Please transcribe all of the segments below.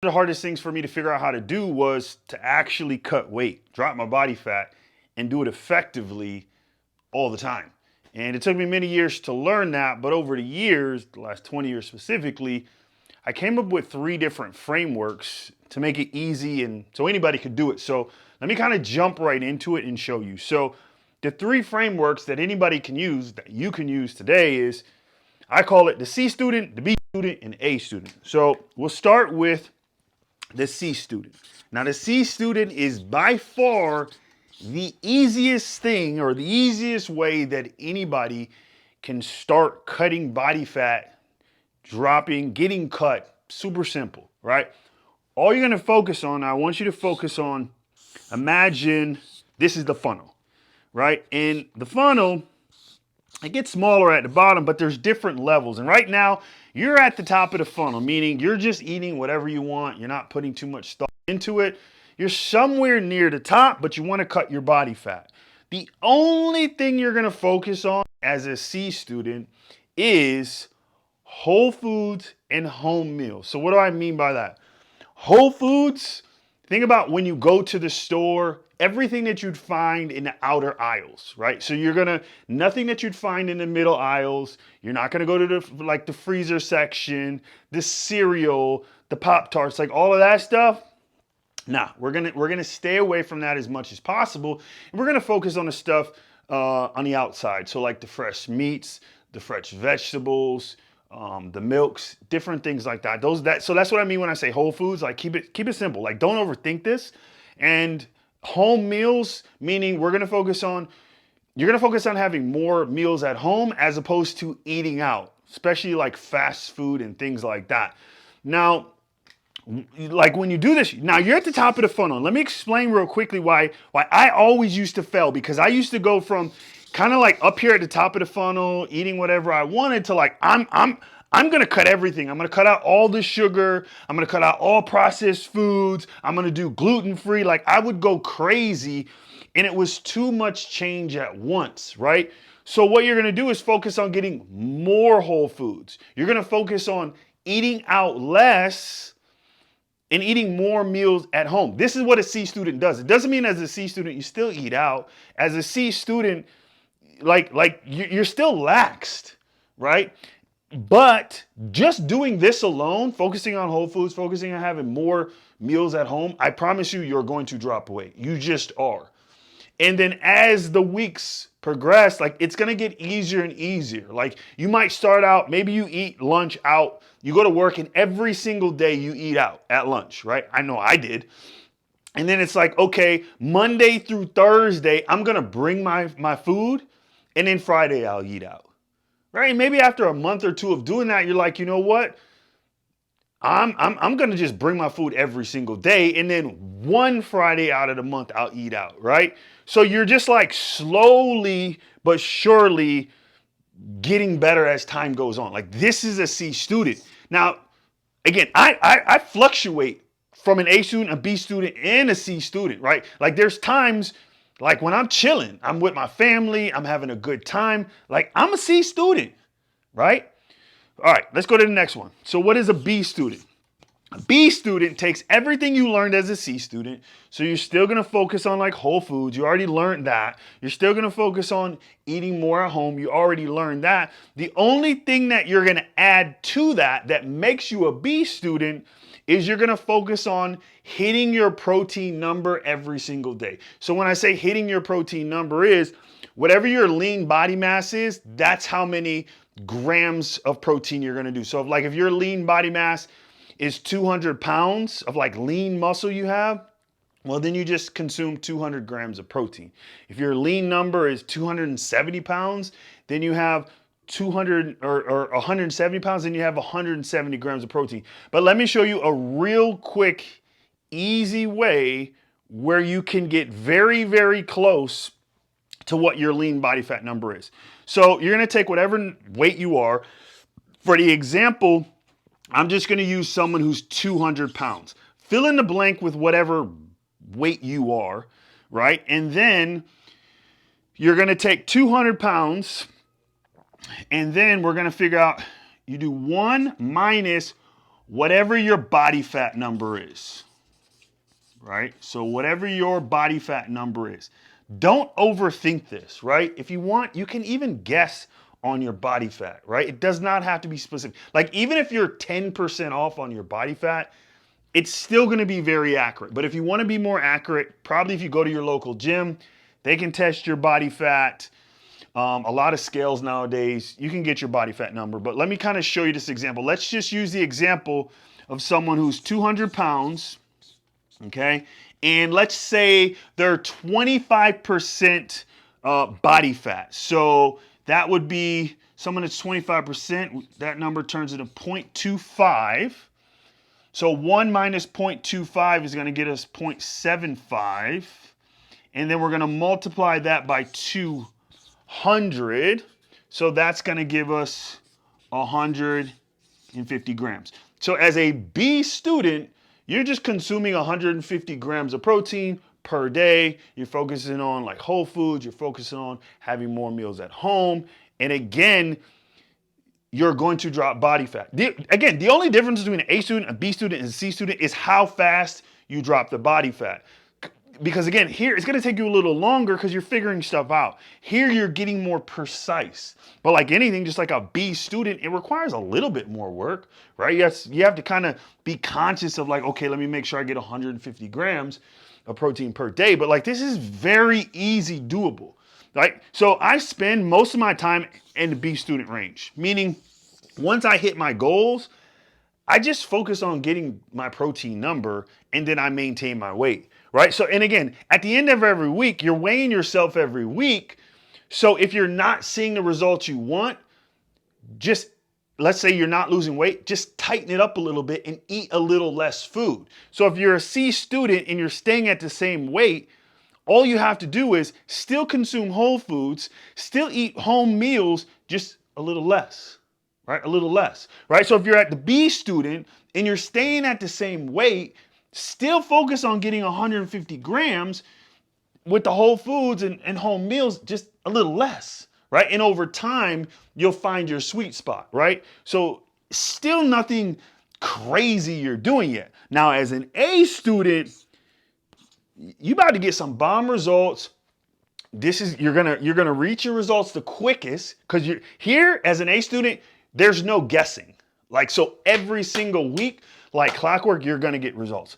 The hardest things for me to figure out how to do was to actually cut weight, drop my body fat, and do it effectively all the time. And it took me many years to learn that, but over the years, the last 20 years specifically, I came up with 3 different frameworks to make it easy and so anybody could do it. So let me kind of jump right into it and show you. So the 3 frameworks that anybody can use, that you can use today is, I call it the C student, the B student, and A student. So we'll start with the C student. Now, the C student is by far the easiest thing or the easiest way that anybody can start cutting body fat, dropping, getting cut. Super simple, right? All you're gonna focus on, I want you to focus on, imagine this is the funnel, right? And the funnel, it gets smaller at the bottom, but there's different levels. And right now, you're at the top of the funnel, meaning you're just eating whatever you want. You're not putting too much stuff into it. You're somewhere near the top, but you want to cut your body fat. The only thing you're going to focus on as a C student is whole foods and home meals. So what do I mean by that? Whole foods, think about when you go to the store, everything that you'd find in the outer aisles, right? So nothing that you'd find in the middle aisles. You're not gonna go to the freezer section, the cereal, the Pop-Tarts, like all of that stuff. Nah, we're gonna stay away from that as much as possible. And we're gonna focus on the stuff on the outside. So like the fresh meats, the fresh vegetables, the milks, different things like that. So that's what I mean when I say whole foods. Like keep it simple. Like don't overthink this. And home meals, meaning you're gonna focus on having more meals at home as opposed to eating out, especially like fast food and things like that. Now, like when you do this, now you're at the top of the funnel. Let me explain real quickly why I always used to fail, because I used to go from kind of like up here at the top of the funnel, eating whatever I wanted, to like I'm gonna cut everything. I'm gonna cut out all the sugar. I'm gonna cut out all processed foods. I'm gonna do gluten-free. Like I would go crazy, and it was too much change at once, right? So what you're gonna do is focus on getting more whole foods. You're gonna focus on eating out less and eating more meals at home. This is what a C student does. It doesn't mean as a C student you still eat out. As a C student, like you're still laxed, right? But just doing this alone, focusing on whole foods, focusing on having more meals at home, I promise you're going to drop weight. You just are. And then as the weeks progress, like it's gonna get easier and easier. Like you might start out, maybe you eat lunch out, you go to work, and every single day you eat out at lunch, right? I know I did. And then it's like, okay, Monday through Thursday, I'm gonna bring my food, and then Friday I'll eat out. Right? Maybe after a month or two of doing that, you're like, you know what? I'm gonna just bring my food every single day, and then one Friday out of the month I'll eat out, right? So you're just like slowly but surely getting better as time goes on. Like this is a C student. Now, again, I fluctuate from an A student, a B student, and a C student, right? Like there's times like when I'm chilling, I'm with my family, I'm having a good time. Like I'm a C student, right? All right, let's go to the next one. So what is a B student? A B student takes everything you learned as a C student. So you're still gonna focus on like whole foods. You already learned that. You're still gonna focus on eating more at home. You already learned that. The only thing that you're gonna add to that makes you a B student is you're gonna focus on hitting your protein number every single day. So when I say hitting your protein number is whatever your lean body mass is, that's how many grams of protein you're gonna do. So if your lean body mass is 200 pounds of like lean muscle you have, well, then you just consume 200 grams of protein. If your lean number is 270 pounds, then you have 200 or 170 pounds, then you have 170 grams of protein. But let me show you a real quick, easy way where you can get very, very close to what your lean body fat number is. So you're gonna take whatever weight you are. For the example, I'm just gonna use someone who's 200 pounds. Fill in the blank with whatever weight you are, right? And then you're gonna take 200 pounds, and then we're gonna figure out, you do 1 minus whatever your body fat number is, right? So whatever your body fat number is, don't overthink this, right? If you want, you can even guess on your body fat, right? It does not have to be specific. Like even if you're 10% off on your body fat, it's still going to be very accurate. But if you want to be more accurate, probably if you go to your local gym, they can test your body fat. A lot of scales nowadays, you can get your body fat number. But let me kind of show you this example. Let's just use the example of someone who's 200 pounds, okay? And let's say they're 25% body fat. So that would be someone that's 25%. That number turns into 0.25. So 1 minus 0.25 is going to get us 0.75. And then we're going to multiply that by 200. So that's going to give us 150 grams. So as a B student, you're just consuming 150 grams of protein per day. You're focusing on like whole foods. You're focusing on having more meals at home. And again, you're going to drop body fat. Again, the only difference between an A student, a B student, and a C student is how fast you drop the body fat. Because again, here it's going to take you a little longer because you're figuring stuff out. Here you're getting more precise. But like anything, just like a B student, it requires a little bit more work, right? You have to kind of be conscious of like, okay, let me make sure I get 150 grams of protein per day. But like this is very easy doable. Right? So I spend most of my time in the B student range, meaning once I hit my goals, I just focus on getting my protein number and then I maintain my weight, right? So, and again, at the end of every week, you're weighing yourself every week. So if you're not seeing the results you want, just let's say you're not losing weight, just tighten it up a little bit and eat a little less food. So if you're a C student and you're staying at the same weight, all you have to do is still consume whole foods, still eat home meals, just a little less, right? A little less, right? So if you're at the B student and you're staying at the same weight, still focus on getting 150 grams with the whole foods and home meals, just a little less, right? And over time, you'll find your sweet spot, right? So still nothing crazy you're doing yet. Now, as an A student, you about to get some bomb results. You're gonna reach your results the quickest because you're here as an A student. There's no guessing. Like so, every single week, like clockwork, you're gonna get results.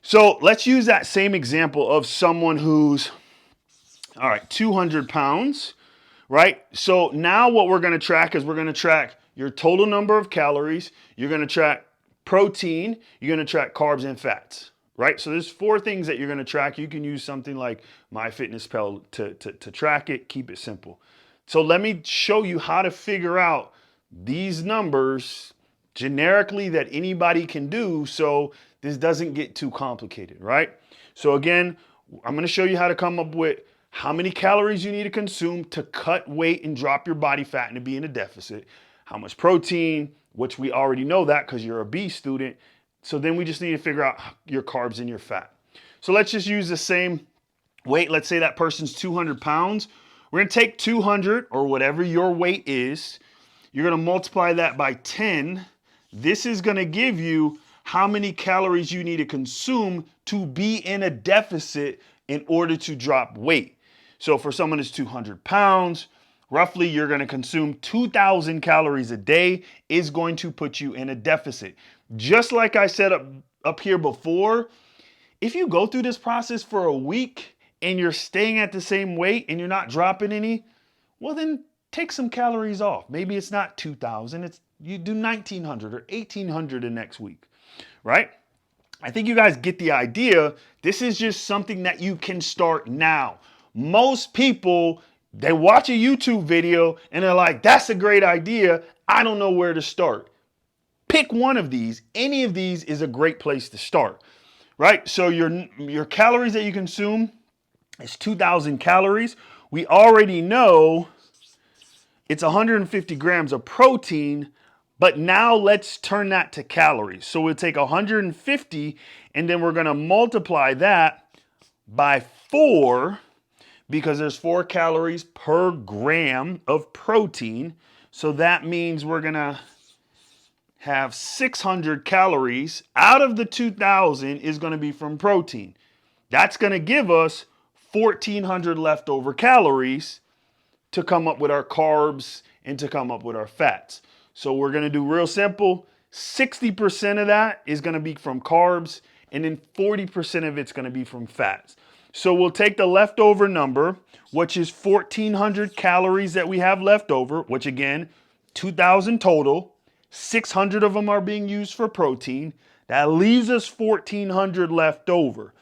So let's use that same example of someone who's 200 pounds, right? So now what we're gonna track is we're gonna track your total number of calories. You're gonna track protein. You're gonna track carbs and fats. Right? So there's 4 things that you're going to track. You can use something like MyFitnessPal to track it, keep it simple. So let me show you how to figure out these numbers generically that anybody can do so this doesn't get too complicated, right? So again, I'm going to show you how to come up with how many calories you need to consume to cut weight and drop your body fat and to be in a deficit, how much protein, which we already know that because you're a B student. So then we just need to figure out your carbs and your fat. So let's just use the same weight. Let's say that person's 200 pounds. We're going to take 200 or whatever your weight is. You're going to multiply that by 10. This is going to give you how many calories you need to consume to be in a deficit in order to drop weight. So for someone who's 200 pounds, roughly you're going to consume 2,000 calories a day is going to put you in a deficit. Just like I said up here before, if you go through this process for a week and you're staying at the same weight and you're not dropping any, well then take some calories off. Maybe it's not 2,000, you do 1,900 or 1,800 the next week, right? I think you guys get the idea. This is just something that you can start now. Most people, they watch a YouTube video and they're like, that's a great idea. I don't know where to start. Pick one of these. Any of these is a great place to start, right? So your calories that you consume is 2,000 calories. We already know it's 150 grams of protein, but now let's turn that to calories. So we'll take 150 and then we're going to multiply that by 4 because there's 4 calories per gram of protein. So that means we're going to have 600 calories out of the 2,000 is going to be from protein. That's going to give us 1,400 leftover calories to come up with our carbs and to come up with our fats. So we're going to do real simple. 60% of that is going to be from carbs, and then 40% of it's going to be from fats. So we'll take the leftover number, which is 1,400 calories that we have left over, which again, 2,000 total. 600 of them are being used for protein. That leaves us 1,400 left over.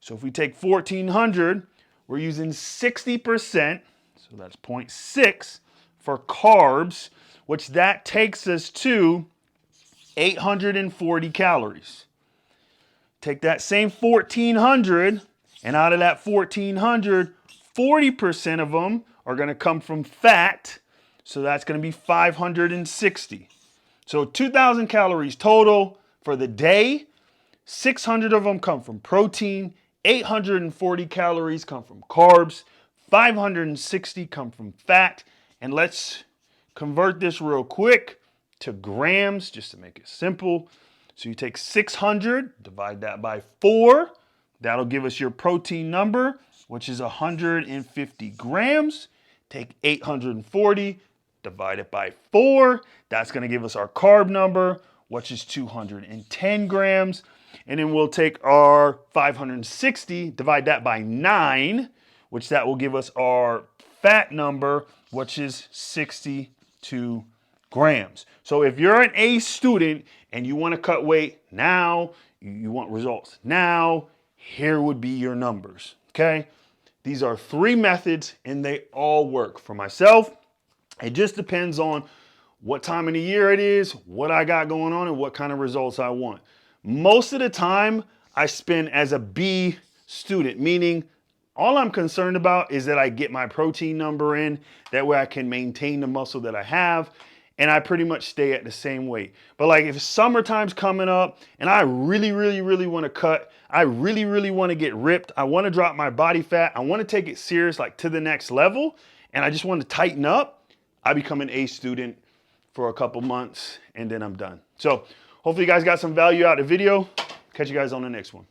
So if we take 1,400, we're using 60%, so that's 0.6 for carbs, which that takes us to 840 calories. Take that same 1,400, and out of that 1,400, 40% of them are going to come from fat, so that's going to be 560. So 2,000 calories total for the day. 600 of them come from protein, 840 calories come from carbs, 560 come from fat. And let's convert this real quick to grams just to make it simple. So you take 600, divide that by 4. That'll give us your protein number, which is 150 grams. Take 840, divide it by 4. That's going to give us our carb number, which is 210 grams. And then we'll take our 560, divide that by 9, which that will give us our fat number, which is 62 grams. So if you're an A student and you want to cut weight now, you want results now, here would be your numbers, okay? These are 3 methods and they all work. For myself, it just depends on what time of the year it is, what I got going on, and what kind of results I want. Most of the time, I spend as a B student, meaning all I'm concerned about is that I get my protein number in. That way I can maintain the muscle that I have, and I pretty much stay at the same weight. But like if summertime's coming up and I really want to cut, I really want to get ripped, I want to drop my body fat, I want to take it serious, like to the next level, and I just want to tighten up, I become an A student for a couple months and then I'm done. So hopefully you guys got some value out of the video. Catch you guys on the next one.